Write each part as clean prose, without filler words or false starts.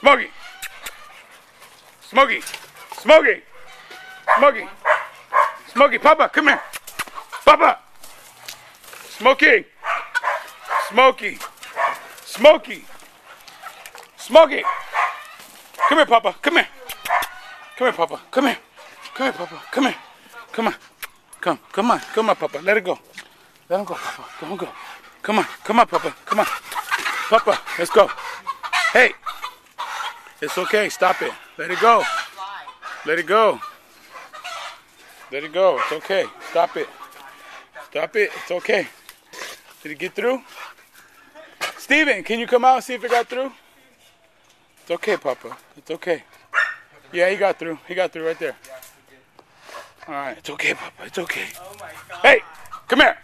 Smokey. Smokey. Smokey. Smokey. Smokey, Papa, come here. Papa. Smokey. Smokey. Smokey. Smokey. Come here, Papa. Come here. Come here, Papa. Come here. Come here, Papa. Come here. Come on. Come on. Come on, Papa. Let it go. Let him go, Papa. Let him go. Come on. Come on, Papa. Come on. Papa, let's go. Hey. It's okay. Stop it. Let it go. Let it go. Let it go. It's okay. Stop it. Stop it. It's okay. Did it get through? Steven, can you come out and see if it got through? It's okay, Papa. It's okay. Yeah, he got through. He got through right there. All right. It's okay, Papa. It's okay. Oh my God. Hey, come here.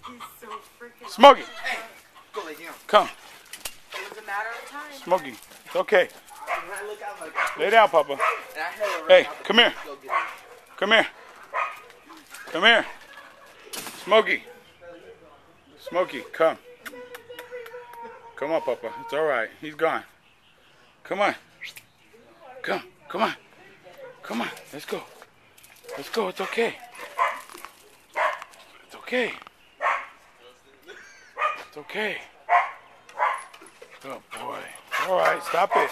He's so freaking. Smokey. Hey, go lay down. Come. It was a matter of time. Smokey. It's okay. When I look out like, Lay down, Papa. and I heard her Hey, out, come here. go get her. Come here. Come here. Smokey. Smokey, come. Come on, Papa. It's all right. He's gone. Come on. Come. Come on. Come on. Let's go. Let's go. It's okay. It's okay. It's okay. Oh, boy. All right. Stop it.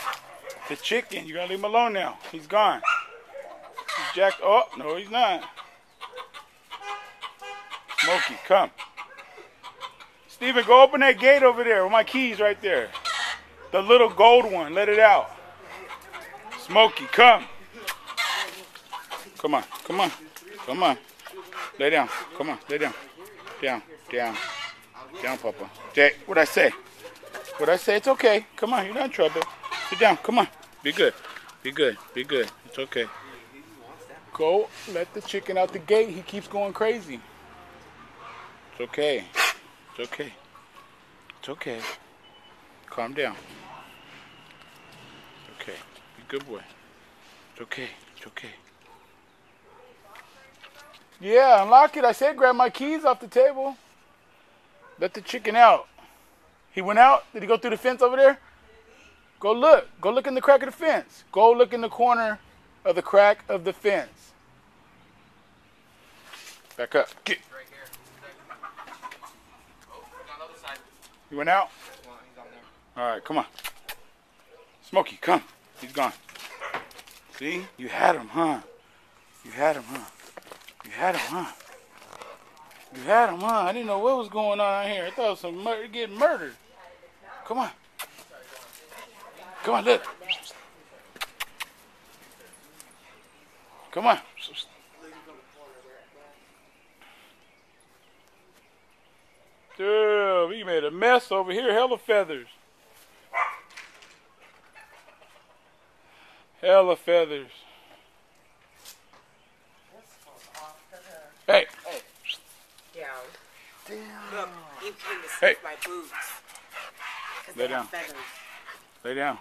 The chicken. You got to leave him alone now. He's gone. He's jacked. Oh, no, he's not. Smokey, come. Steven, go open that gate over there with my keys right there. The little gold one. Let it out. Smokey, come. Come on. Come on. Come on. Lay down. Come on. Lay down. Down. Down. Down, Papa. Jay, what'd I say? What'd I say? It's okay. Come on. You're not in trouble. Sit down. Come on. Be good. Be good. Be good. It's okay. Go. Let the chicken out the gate. He keeps going crazy. It's okay. It's okay. It's okay. Calm down. It's okay. Be a good boy. It's okay. It's okay. Yeah, unlock it. I said grab my keys off the table. Let the chicken out. He went out? Did he go through the fence over there? Go look. Go look in the crack of the fence. Go look in the corner of the crack of the fence. Back up. Get. He went out? All right, come on. Smokey, come. He's gone. See? You had him, huh? You had him, huh? You had him, huh? You had him, huh? I didn't know what was going on here. I thought it was some getting murdered. Come on. Come on, look. Come on. Dude, we made a mess over here. Hella feathers. Hella feathers. Hey. Hey. Down. Damn. Look, you came to Hey. sniff my boots. 'Cause Lay they have down. feathers. Lay down.